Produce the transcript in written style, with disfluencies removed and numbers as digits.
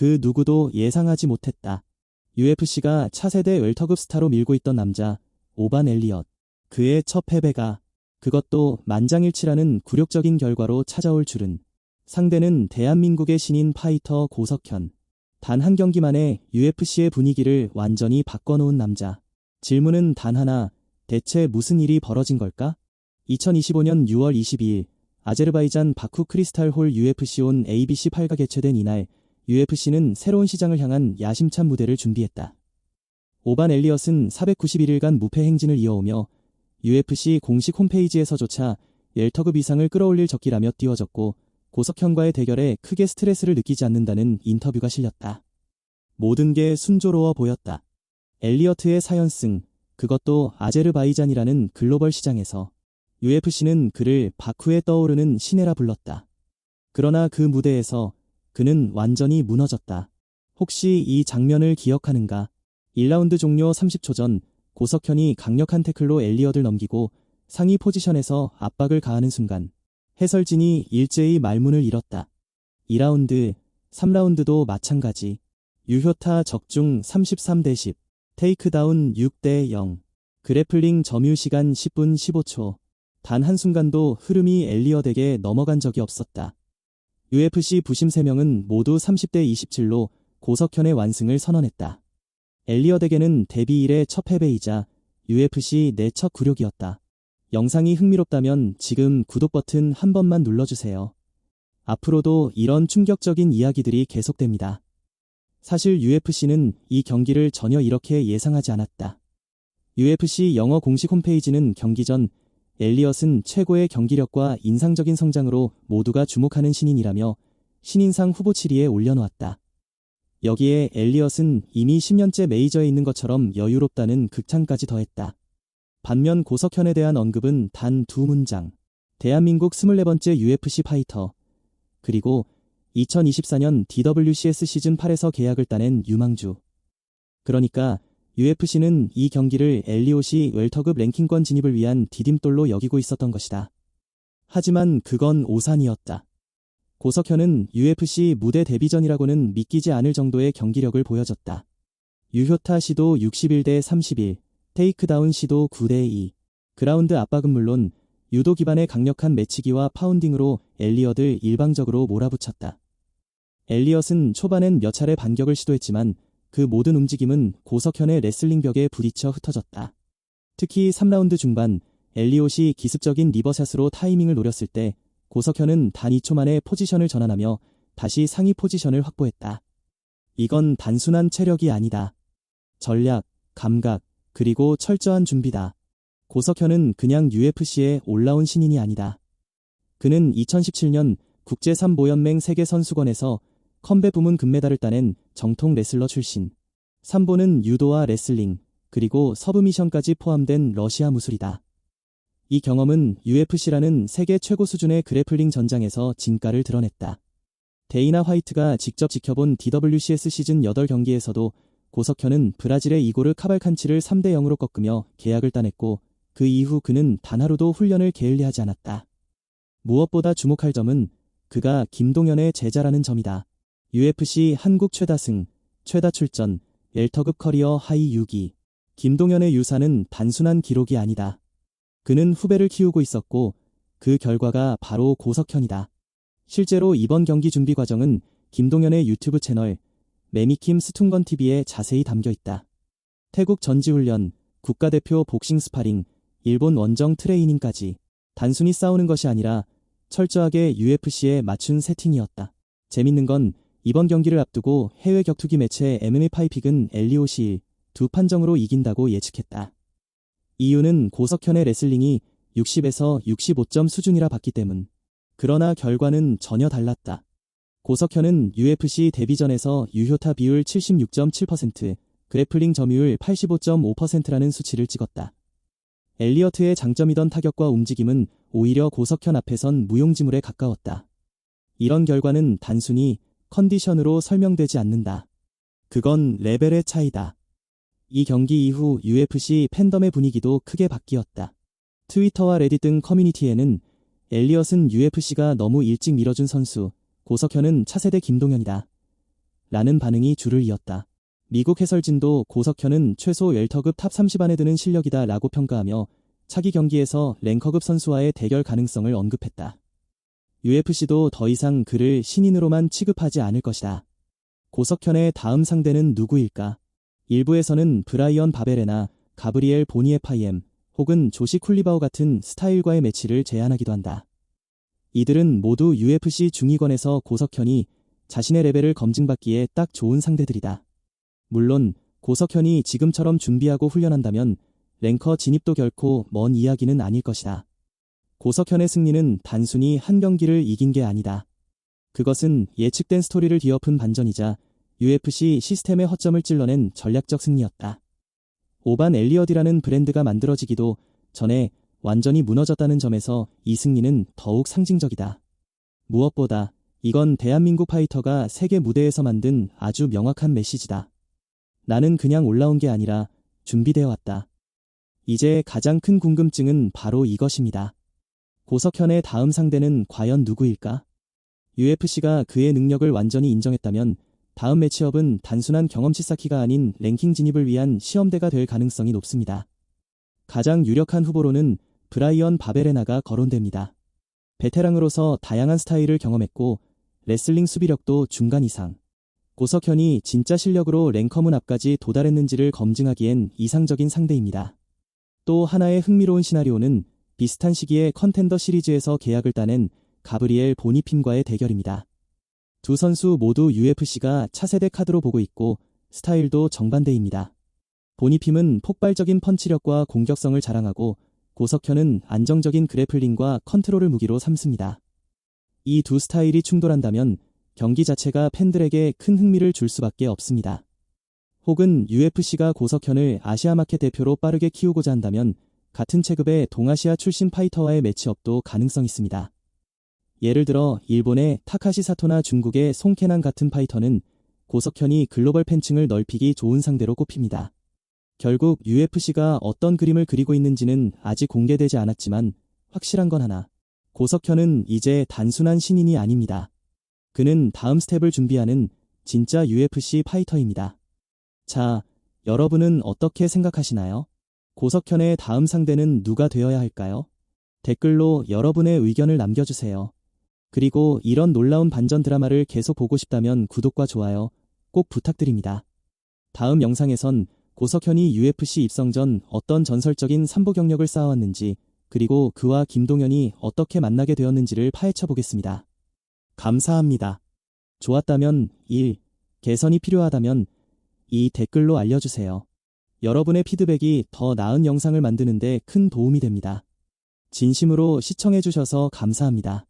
그 누구도 예상하지 못했다. UFC가 차세대 웰터급 스타로 밀고 있던 남자 오반 엘리엇. 그의 첫 패배가 그것도 만장일치라는 굴욕적인 결과로 찾아올 줄은. 상대는 대한민국의 신인 파이터 고석현. 단 한 경기 만에 UFC의 분위기를 완전히 바꿔놓은 남자. 질문은 단 하나, 대체 무슨 일이 벌어진 걸까? 2025년 6월 22일 아제르바이잔 바쿠 크리스탈홀 UFC 온 ABC8가 개최된 이날 UFC는 새로운 시장을 향한 야심찬 무대를 준비했다. 오반 엘리엇은 491일간 무패 행진을 이어오며 UFC 공식 홈페이지에서조차 웰터급 이상을 끌어올릴 적기라며 띄워졌고 고석현과의 대결에 크게 스트레스를 느끼지 않는다는 인터뷰가 실렸다. 모든 게 순조로워 보였다. 엘리어트의 4연승, 그것도 아제르바이잔이라는 글로벌 시장에서. UFC는 그를 바쿠에 떠오르는 신예라 불렀다. 그러나 그 무대에서 그는 완전히 무너졌다. 혹시 이 장면을 기억하는가? 1라운드 종료 30초 전 고석현이 강력한 태클로 엘리엇을 넘기고 상위 포지션에서 압박을 가하는 순간 해설진이 일제히 말문을 잃었다. 2라운드, 3라운드도 마찬가지. 유효타 적중 33대10, 테이크다운 6대0, 그래플링 점유 시간 10분 15초. 단 한순간도 흐름이 엘리엇에게 넘어간 적이 없었다. UFC 부심 3명은 모두 30대 27로 고석현의 완승을 선언했다. 엘리엇에게는 데뷔 이래 첫 패배이자 UFC 내 첫 굴욕이었다. 영상이 흥미롭다면 지금 구독 버튼 한 번만 눌러주세요. 앞으로도 이런 충격적인 이야기들이 계속됩니다. 사실 UFC는 이 경기를 전혀 이렇게 예상하지 않았다. UFC 영어 공식 홈페이지는 경기 전 엘리엇은 최고의 경기력과 인상적인 성장으로 모두가 주목하는 신인이라며 신인상 후보 7위에 올려놓았다. 여기에 엘리엇은 이미 10년째 메이저에 있는 것처럼 여유롭다는 극찬까지 더했다. 반면 고석현에 대한 언급은 단 2문장. 대한민국 24번째 UFC 파이터. 그리고 2024년 DWCS 시즌 8에서 계약을 따낸 유망주. 그러니까 UFC는 이 경기를 엘리엇이 웰터급 랭킹권 진입을 위한 디딤돌로 여기고 있었던 것이다. 하지만 그건 오산이었다. 고석현은 UFC 무대 데뷔 전이라고는 믿기지 않을 정도의 경기력을 보여줬다. 유효타 시도 61대 31, 테이크다운 시도 9대2. 그라운드 압박은 물론 유도 기반의 강력한 매치기와 파운딩으로 엘리엇을 일방적으로 몰아붙였다. 엘리엇은 초반엔 몇 차례 반격을 시도했지만 그 모든 움직임은 고석현의 레슬링 벽에 부딪혀 흩어졌다. 특히 3라운드 중반 엘리엇이 기습적인 리버샷으로 타이밍을 노렸을 때 고석현은 단 2초 만에 포지션을 전환하며 다시 상위 포지션을 확보했다. 이건 단순한 체력이 아니다. 전략, 감각, 그리고 철저한 준비다. 고석현은 그냥 UFC에 올라온 신인이 아니다. 그는 2017년 국제3보연맹 세계선수권에서 컴배 부문 금메달을 따낸 정통 레슬러 출신. 삼보는 유도와 레슬링, 그리고 서브미션까지 포함된 러시아 무술이다. 이 경험은 UFC라는 세계 최고 수준의 그래플링 전장에서 진가를 드러냈다. 데이나 화이트가 직접 지켜본 DWCS 시즌 8경기에서도 고석현은 브라질의 이고르 카발칸치를 3대0으로 꺾으며 계약을 따냈고 그 이후 그는 단 하루도 훈련을 게을리하지 않았다. 무엇보다 주목할 점은 그가 김동현의 제자라는 점이다. UFC 한국 최다승, 최다 출전, 웰터급 커리어 하이 6위. 김동현의 유사는 단순한 기록이 아니다. 그는 후배를 키우고 있었고 그 결과가 바로 고석현이다. 실제로 이번 경기 준비 과정은 김동현의 유튜브 채널 매미킴 스퉁건TV에 자세히 담겨 있다. 태국 전지훈련, 국가대표 복싱 스파링, 일본 원정 트레이닝까지 단순히 싸우는 것이 아니라 철저하게 UFC에 맞춘 세팅이었다. 재밌는 건 이번 경기를 앞두고 해외 격투기 매체 MMA5픽은 엘리엇이 2판정으로 이긴다고 예측했다. 이유는 고석현의 레슬링이 60에서 65점 수준이라 봤기 때문. 그러나 결과는 전혀 달랐다. 고석현은 UFC 데뷔 전에서 유효타 비율 76.7%, 그래플링 점유율 85.5%라는 수치를 찍었다. 엘리어트의 장점이던 타격과 움직임은 오히려 고석현 앞에선 무용지물에 가까웠다. 이런 결과는 단순히 컨디션으로 설명되지 않는다. 그건 레벨의 차이다. 이 경기 이후 UFC 팬덤의 분위기도 크게 바뀌었다. 트위터와 레딧 등 커뮤니티에는 엘리엇은 UFC가 너무 일찍 밀어준 선수, 고석현은 차세대 김동현이다 라는 반응이 줄을 이었다. 미국 해설진도 고석현은 최소 웰터급 탑 30 안에 드는 실력이다 라고 평가하며 차기 경기에서 랭커급 선수와의 대결 가능성을 언급했다. UFC도 더 이상 그를 신인으로만 취급하지 않을 것이다. 고석현의 다음 상대는 누구일까? 일부에서는 브라이언 바베레나 가브리엘 보니에파이엠 혹은 조시 쿨리바오 같은 스타일과의 매치를 제안하기도 한다. 이들은 모두 UFC 중위권에서 고석현이 자신의 레벨을 검증받기에 딱 좋은 상대들이다. 물론 고석현이 지금처럼 준비하고 훈련한다면 랭커 진입도 결코 먼 이야기는 아닐 것이다. 고석현의 승리는 단순히 한 경기를 이긴 게 아니다. 그것은 예측된 스토리를 뒤엎은 반전이자 UFC 시스템의 허점을 찔러낸 전략적 승리였다. 오반 엘리엇이라는 브랜드가 만들어지기도 전에 완전히 무너졌다는 점에서 이 승리는 더욱 상징적이다. 무엇보다 이건 대한민국 파이터가 세계 무대에서 만든 아주 명확한 메시지다. 나는 그냥 올라온 게 아니라 준비되어 왔다. 이제 가장 큰 궁금증은 바로 이것입니다. 고석현의 다음 상대는 과연 누구일까? UFC가 그의 능력을 완전히 인정했다면 다음 매치업은 단순한 경험치 쌓기가 아닌 랭킹 진입을 위한 시험대가 될 가능성이 높습니다. 가장 유력한 후보로는 브라이언 바베레나가 거론됩니다. 베테랑으로서 다양한 스타일을 경험했고 레슬링 수비력도 중간 이상. 고석현이 진짜 실력으로 랭커문 앞까지 도달했는지를 검증하기엔 이상적인 상대입니다. 또 하나의 흥미로운 시나리오는 비슷한 시기에 컨텐더 시리즈에서 계약을 따낸 가브리엘 보니핌과의 대결입니다. 두 선수 모두 UFC가 차세대 카드로 보고 있고 스타일도 정반대입니다. 보니핌은 폭발적인 펀치력과 공격성을 자랑하고 고석현은 안정적인 그래플링과 컨트롤을 무기로 삼습니다. 이 두 스타일이 충돌한다면 경기 자체가 팬들에게 큰 흥미를 줄 수밖에 없습니다. 혹은 UFC가 고석현을 아시아마켓 대표로 빠르게 키우고자 한다면 같은 체급의 동아시아 출신 파이터와의 매치업도 가능성 있습니다. 예를 들어 일본의 타카시 사토나 중국의 송케난 같은 파이터는 고석현이 글로벌 팬층을 넓히기 좋은 상대로 꼽힙니다. 결국 UFC가 어떤 그림을 그리고 있는지는 아직 공개되지 않았지만 확실한 건 하나. 고석현은 이제 단순한 신인이 아닙니다. 그는 다음 스텝을 준비하는 진짜 UFC 파이터입니다. 자, 여러분은 어떻게 생각하시나요? 고석현의 다음 상대는 누가 되어야 할까요? 댓글로 여러분의 의견을 남겨주세요. 그리고 이런 놀라운 반전 드라마를 계속 보고 싶다면 구독과 좋아요 꼭 부탁드립니다. 다음 영상에선 고석현이 UFC 입성 전 어떤 전설적인 삼보 경력을 쌓아왔는지 그리고 그와 김동현이 어떻게 만나게 되었는지를 파헤쳐 보겠습니다. 감사합니다. 좋았다면 1, 개선이 필요하다면 2 댓글로 알려주세요. 여러분의 피드백이 더 나은 영상을 만드는 데 큰 도움이 됩니다. 진심으로 시청해주셔서 감사합니다.